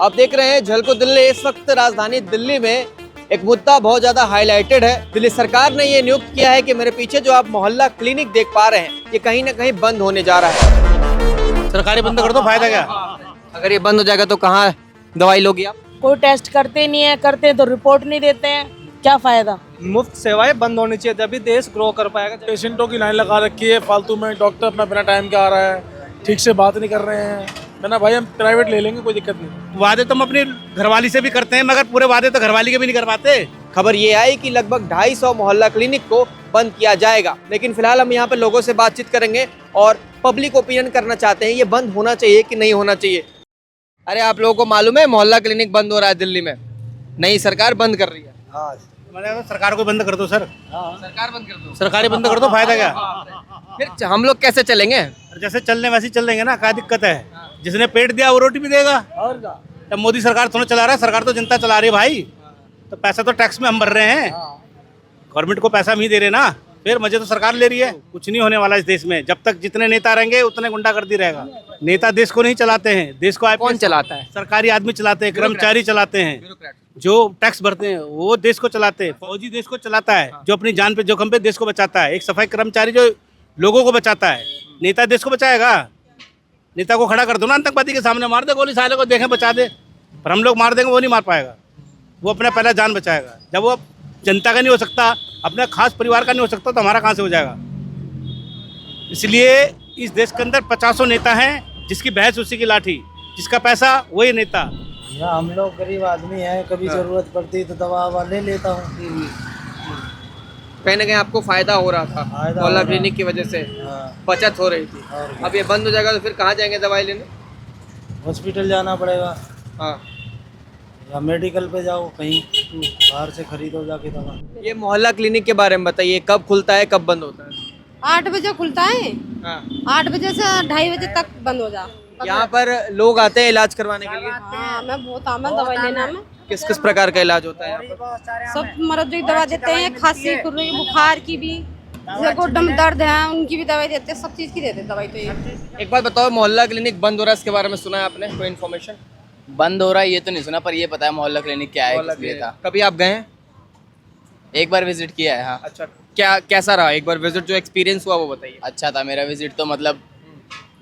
आप देख रहे हैं झलको दिल्ली। इस वक्त राजधानी दिल्ली में एक मुद्दा बहुत ज्यादा हाईलाइटेड है। दिल्ली सरकार ने ये नियुक्त किया है कि मेरे पीछे जो आप मोहल्ला क्लिनिक देख पा रहे हैं, ये कहीं ना कहीं बंद होने जा रहा है। सरकारी बंद कर दो, फायदा क्या? अगर ये बंद हो जाएगा तो कहाँ दवाई लोगी आप? कोई टेस्ट करते नहीं है, करते हैं तो रिपोर्ट नहीं देते हैं, क्या फायदा। मुफ्त सेवाएं बंद होनी चाहिए, तभी देश ग्रो कर पाएगा। पेशेंटों की लाइन लगा रखी है फालतू में, डॉक्टर अपना बिना टाइम के आ रहा है, ठीक से बात नहीं कर रहे हैं। मैंने भाई हम प्राइवेट ले लेंगे, कोई दिक्कत नहीं। वादे तो हम अपनी घरवाली से भी करते हैं, मगर पूरे वादे तो घरवाली के भी नहीं कर पाते। खबर ये आई कि लगभग 250 मोहल्ला क्लिनिक को बंद किया जाएगा, लेकिन फिलहाल हम यहाँ पे लोगों से बातचीत करेंगे और पब्लिक ओपिनियन करना चाहते हैं ये बंद होना चाहिए कि नहीं होना चाहिए। अरे आप लोगों को मालूम है मोहल्ला क्लिनिक बंद हो रहा है दिल्ली में? नई सरकार बंद कर रही है। मैंने सरकार को बंद कर दो सर, सरकार बंद कर दो। सरकारी बंद कर दो, फायदा क्या? फिर हम लोग कैसे चलेंगे? जैसे चलने वैसे ही चल देंगे ना, क्या दिक्कत है? जिसने पेट दिया वो रोटी भी देगा। और क्या? तब मोदी सरकार थोड़ा चला रहा है, सरकार तो जनता चला रही है भाई। तो पैसा तो टैक्स में हम भर रहे हैं, गवर्नमेंट को पैसा हम ही दे रहे ना, फिर मजे तो सरकार ले रही है। कुछ नहीं होने वाला इस देश में, जब तक जितने नेता रहेंगे उतने गुंडागर्दी रहेगा। नेता देश को नहीं चलाते हैं, देश को कौन चलाता है? सरकारी आदमी चलाते हैं, कर्मचारी चलाते हैं, जो टैक्स भरते हैं वो देश को चलाते हैं। फौजी देश को चलाता है, जो अपनी जान पे जोखिम पे देश को बचाता है। एक सफाई कर्मचारी जो लोगों को बचाता है। नेता देश को बचाएगा? नेता को खड़ा कर दो ना आतंकवादी के सामने, मार दे गोली, साले को देखें बचा दे। पर हम लोग मार देंगे, वो नहीं मार पाएगा। वो अपना पहला जान बचाएगा। जब वो जनता का नहीं हो सकता, अपने खास परिवार का नहीं हो सकता, तो हमारा कहाँ से हो जाएगा? इसलिए इस देश के अंदर 50 नेता हैं, जिसकी बहस उसी की लाठी, जिसका पैसा वही नेता। या हम लोग गरीब आदमी हैं, कभी जरूरत पड़ती तो दवा ववा ले लेता हूँ। कहीं ना कहीं आपको फायदा हो रहा था मोहल्ला क्लिनिक की वजह से, बचत हो रही थी। अब ये बंद हो जाएगा तो फिर कहाँ जाएंगे दवाई लेने? हॉस्पिटल जाना पड़ेगा, हाँ, या मेडिकल पे जाओ, कहीं बाहर से खरीदो जाके दवा। ये मोहल्ला क्लिनिक के बारे में बताइए, कब खुलता है, कब बंद होता है? 8 बजे खुलता है, हाँ। 8 बजे से 2:30 बजे तक बंद हो जा। यहाँ पर लोग आते हैं इलाज करवाने के लिए? हाँ, मैं बहुत आमद दवाई लेना में। किस किस प्रकार का इलाज होता है यहाँ पर? सब मर्द की दवा देते हैं, खांसी खुरनी बुखार की भी, जिसको दम दर्द है उनकी भी दवाई देते हैं, सब चीज़ की देते हैं दवाई। तो ये एक बात बताओ, मोहल्ला क्लिनिक बंद हो रहा है, इसके बारे में सुना है आपने कोई इन्फॉर्मेशन? बंद हो रहा है ये तो नहीं सुना, पर ये पता है मोहल्ला क्लिनिक क्या है, किस लिए था। कभी आप गए हैं? एक बार विजिट किया है। हाँ, अच्छा, क्या कैसा रहा एक बार विजिट, जो एक्सपीरियंस हुआ वो बताइए। अच्छा था मेरा विजिट तो, मतलब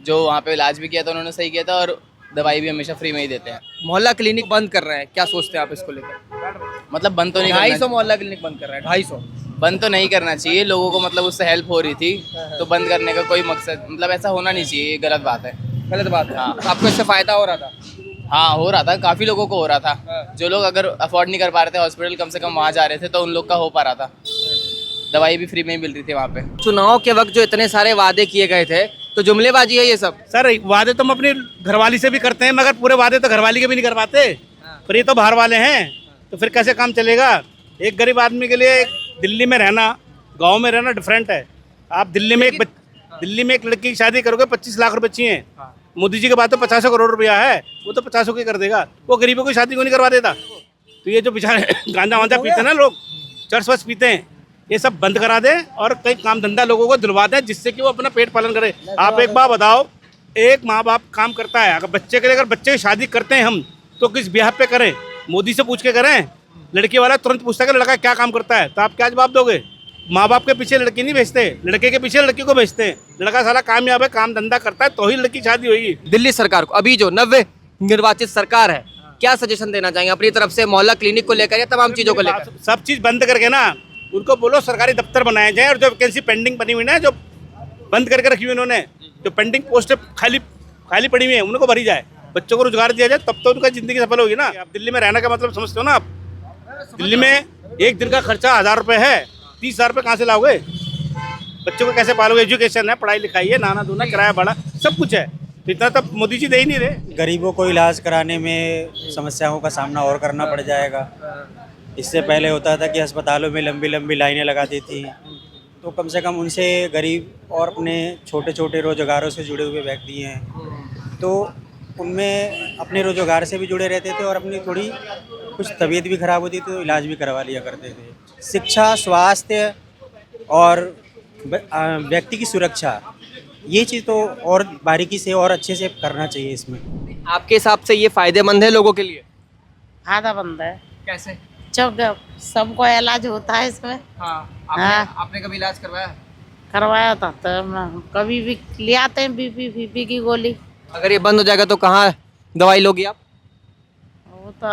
जो वहाँ पे इलाज भी किया था उन्होंने सही किया था, और दवाई भी हमेशा फ्री में ही देते हैं। मोहल्ला क्लिनिक बंद कर रहे हैं, क्या सोचते हैं आप इसको लेकर? मतलब बंद तो नहीं 250 करना, मोहल्ला क्लिनिक बंद कर रहे हैं, 250। बंद तो नहीं करना चाहिए। लोगों को मतलब उससे हेल्प हो रही थी, तो बंद करने का कोई मकसद, मतलब ऐसा होना नहीं चाहिए, ये गलत बात है। गलत बात है। हाँ। तो आपको इससे फायदा हो रहा था? हाँ, हो रहा था, काफ़ी लोगों को हो रहा था। जो लोग अगर अफोर्ड नहीं कर पा रहे थे हॉस्पिटल, कम से कम वहाँ जा रहे थे, तो उन लोग का हो पा रहा था। दवाई भी फ्री में ही मिल रही थी वहाँ पे। चुनाव के वक्त जो इतने सारे वादे किए गए थे, तो जुमलेबाजी है ये सब? सर वादे तो हम अपनी घरवाली से भी करते हैं, मगर पूरे वादे तो घरवाली के भी नहीं कर पाते। पर ये तो बाहर वाले हैं, तो फिर कैसे काम चलेगा? एक गरीब आदमी के लिए दिल्ली में रहना, गांव में रहना डिफरेंट है। आप दिल्ली में एक लड़की की शादी करोगे, 25 लाख रुपए चाहिए। मोदी जी के बाद तो 50 करोड़ रुपया है, वो तो 50 की कर देगा। वो गरीबों की शादी को नहीं करवा देता। तो ये जो बेचारे गांजा वांजा पीते हैं ना लोग, चर्स वर्स पीते हैं, ये सब बंद करा दें और कई काम धंधा लोगों को दिलवा दें, जिससे कि वो अपना पेट पालन करे। आप एक बात बताओ, एक माँ बाप काम करता है, अगर बच्चे के लिए, अगर बच्चे की शादी करते हैं हम, तो किस ब्याह पे करें? मोदी से पूछ के करें? लड़की वाला तुरंत पूछता है कि लड़का क्या काम करता है, तो आप क्या जवाब दोगे? माँ बाप के पीछे लड़की नहीं भेजते, लड़के के पीछे लड़की को भेजते हैं। लड़का साला कामयाब है, काम धंधा करता है, तो ही लड़की शादी होगी। दिल्ली सरकार को, अभी जो नव्य निर्वाचित सरकार है, क्या सजेशन देना चाहेंगे अपनी तरफ से मोहल्ला क्लिनिक को लेकर या तमाम चीजों को लेकर? सब चीज़ बंद करके ना उनको बोलो सरकारी दफ्तर बनाए जाए, और जो वैकेंसी पेंडिंग बनी हुई ना, जो बंद करके रखी हुई उन्होंने, जो पेंडिंग पोस्ट खाली पड़ी हुई है, उनको भरी जाए, बच्चों को रोजगार दिया जाए, तब तो उनका जिंदगी सफल होगी ना। आप दिल्ली में रहने का मतलब समझते हो ना? आप दिल्ली में एक दिन का खर्चा 1000 रुपये है, 30,000 रुपये कहाँ से लाओगे? बच्चों को कैसे पालोगे? एजुकेशन है, पढ़ाई लिखाई है, नाना धोना, किराया भाड़ा, सब कुछ है। इतना तब मोदी जी दे ही नहीं रहे। गरीबों को इलाज कराने में समस्याओं का सामना और करना पड़ जाएगा। इससे पहले होता था कि अस्पतालों में लंबी लंबी लाइनें लगाती थी, तो कम से कम उनसे गरीब और अपने छोटे छोटे रोजगारों से जुड़े हुए व्यक्ति हैं, तो उनमें अपने रोजगार से भी जुड़े रहते थे और अपनी थोड़ी कुछ तबीयत भी खराब होती थी तो इलाज भी करवा लिया करते थे। शिक्षा, स्वास्थ्य और व्यक्ति की सुरक्षा, ये चीज़ तो और बारीकी से और अच्छे से करना चाहिए इसमें। आपके हिसाब से ये फायदेमंद है लोगों के लिए? आधा बंद है। कैसे? जब सबको इलाज होता है इसमें। हाँ, हाँ। आपने कभी इलाज करवाया? करवाया था तो कभी भी ले आते हैं बीपी की गोली। अगर ये बंद हो जाएगा तो कहाँ दवाई लोगी आप? वो तो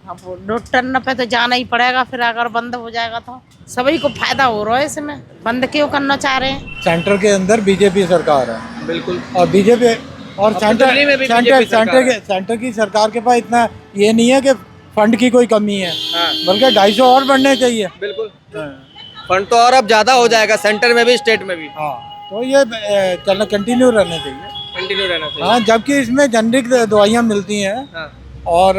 अब डॉक्टर पे तो जाना ही पड़ेगा, फिर अगर बंद हो जाएगा तो सभी को फायदा हो रहा है इसमें। बंद क्यों करना चाह रहे हैं? सेंटर के अंदर बीजेपी सरकार है बिल्कुल। और बीजेपी और दिल्ली में भी बीजेपी सरकार है। सेंटर की सरकार के पास इतना ये नहीं है कि फंड की कोई कमी है, हाँ। बल्कि 250 और बढ़ने चाहिए। बिल्कुल। फंड तो और अब ज्यादा हो जाएगा, सेंटर में भी स्टेट में भी। हाँ, तो ये चलना कंटिन्यू रहने चाहिए। कंटिन्यू रहना चाहिए। हाँ, जबकि इसमें जेनरिक दवाइयाँ मिलती हैं हाँ। और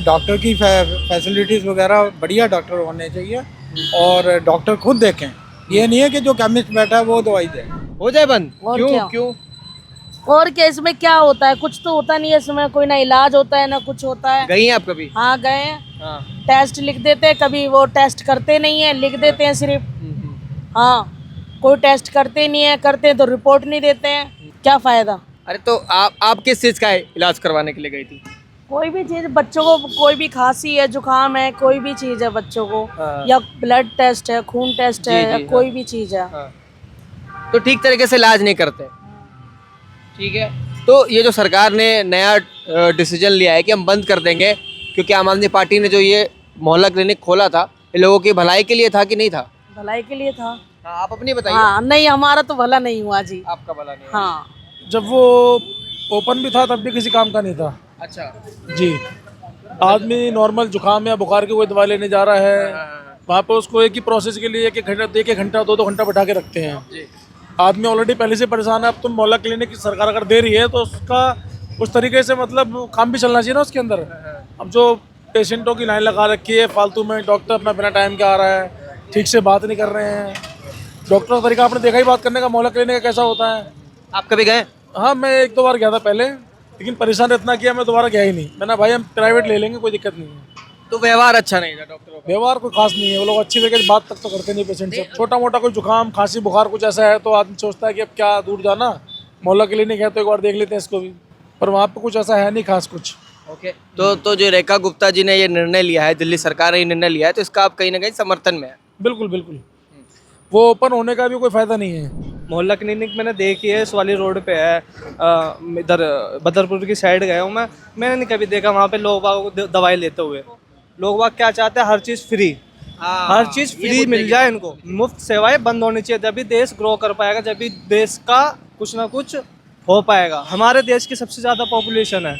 डॉक्टर की फैसिलिटीज वगैरह बढ़िया डॉक्टर होने चाहिए और डॉक्टर खुद देखें। ये नहीं है कि जो केमिस्ट बैठा है वो दवाई दे। हो जाए बंद? और क्यों क्या? क्यों? और क्या इसमें क्या होता है? कुछ तो होता नहीं है इसमें, कोई ना इलाज होता है ना कुछ होता है। गई हैं आप कभी? हाँ गए हैं, हाँ। टेस्ट लिख देते हैं, कभी वो टेस्ट करते नहीं है, लिख देते हैं सिर्फ। हाँ, कोई टेस्ट करते नहीं है, करते हैं तो रिपोर्ट नहीं देते हैं, क्या फायदा? अरे तो आप किस चीज का इलाज करवाने के लिए गई थी? कोई भी चीज बच्चों को, कोई भी खांसी है, जुकाम है, कोई भी चीज है बच्चों को, हाँ। या ब्लड टेस्ट है, खून टेस्ट है, जी, या जी, कोई हाँ। भी चीज है। हाँ। तो ठीक तरीके से इलाज नहीं करते। ठीक है, तो ये जो सरकार ने नया डिसीजन लिया है कि हम बंद कर देंगे, क्योंकि आम आदमी पार्टी ने जो ये मोहल्ला क्लिनिक खोला था, ये लोगों की भलाई के लिए था कि नहीं था? भलाई के लिए था। हाँ, आप अपनी बताइए। हाँ, नहीं हमारा तो भला नहीं हुआ जी। आपका भला नहीं हुआ। हाँ, जब वो ओपन भी था तब भी किसी काम का नहीं था अच्छा। जी। आदमी नॉर्मल जुकाम या बुखार की कोई दवा लेने जा रहा है, वहाँ पे उसको एक ही प्रोसेस के लिए एक घंटा 2 घंटा बैठा के रखते हैं। जी। आदमी ऑलरेडी पहले से परेशान है, अब तुम मोहल्ला क्लिनिक की सरकार अगर दे रही है तो उसका उस तरीके से मतलब काम भी चलना चाहिए ना उसके अंदर। अब जो पेशेंटों की लाइन लगा रखी है फालतू में, डॉक्टर अपना बिना टाइम के आ रहा है, ठीक से बात नहीं कर रहे हैं। डॉक्टर का तरीका आपने देखा ही बात करने का मोहल्ला क्लिनिक का कैसा होता है। आप कभी गए? हाँ, मैं 1-2 बार गया था पहले, लेकिन परेशान इतना किया मैं दोबारा गया ही नहीं। मैंने भाई हम प्राइवेट ले लेंगे, कोई दिक्कत नहीं है। तो व्यवहार अच्छा नहीं था डॉक्टरों का? व्यवहार कोई खास नहीं है, वो लोग अच्छी तरीके से बात तक तो करते नहीं पेशेंट से। छोटा मोटा कोई जुकाम खांसी बुखार कुछ ऐसा है तो आदमी सोचता है कि अब क्या दूर जाना, मोहल्ला क्लिनिक है तो एक बार देख लेते हैं इसको भी, पर वहाँ पे कुछ ऐसा है नहीं खास कुछ। ओके, तो जो रेखा गुप्ता जी ने ये निर्णय लिया है, दिल्ली सरकार ने ये निर्णय लिया है, तो इसका आप कहीं ना कहीं समर्थन में है? बिल्कुल बिल्कुल, वो ओपन होने का भी कोई फायदा नहीं है। मोहल्ला क्लिनिक मैंने देखी है, इस वाली रोड पे है, इधर बदरपुर की साइड गया हूँ मैंने नहीं कभी देखा वहाँ पे लोग बाग को दवाई लेते हुए। लोग बाग क्या चाहते हैं? हर चीज़ फ्री, हर चीज़ फ्री मिल जाए इनको। मुफ्त सेवाएं बंद होनी चाहिए, जब भी देश ग्रो कर पाएगा, जब भी देश का कुछ ना कुछ हो पाएगा। हमारे देश की सबसे ज़्यादा पॉपुलेशन है,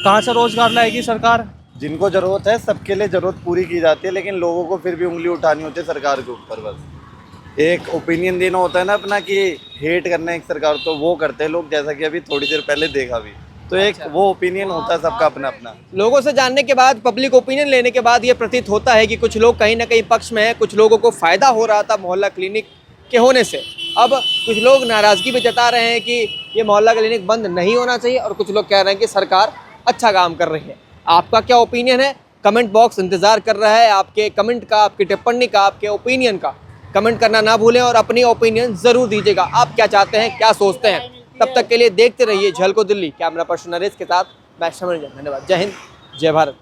कहाँ से रोजगार लाएगी सरकार? जिनको जरूरत है सबके लिए जरूरत पूरी की जाती है, लेकिन लोगों को फिर भी उंगली उठानी होती है सरकार के ऊपर। बस एक ओपिनियन देना होता है ना अपना, कि हेट करना है एक सरकार, तो वो करते हैं लोग, जैसा कि अभी थोड़ी देर पहले देखा भी। तो एक वो ओपिनियन होता है सबका अपना अपना। लोगों से जानने के बाद, पब्लिक ओपिनियन लेने के बाद ये प्रतीत होता है कि कुछ लोग कहीं ना कहीं पक्ष में है, कुछ लोगों को फायदा हो रहा था मोहल्ला क्लिनिक के होने से। अब कुछ लोग नाराजगी भी जता रहे हैं कि ये मोहल्ला क्लिनिक बंद नहीं होना चाहिए, और कुछ लोग कह रहे हैं कि सरकार अच्छा काम कर रही है। आपका क्या ओपिनियन है? कमेंट बॉक्स इंतजार कर रहा है आपके कमेंट का, आपकी टिप्पणी का, आपके ओपिनियन का। कमेंट करना ना भूलें और अपनी ओपिनियन ज़रूर दीजिएगा। आप क्या चाहते हैं, क्या सोचते हैं? तब तक के लिए देखते रहिए झलको दिल्ली। कैमरा पर्सन नरेश के साथ मैं शमन। धन्यवाद। जय हिंद, जय भारत।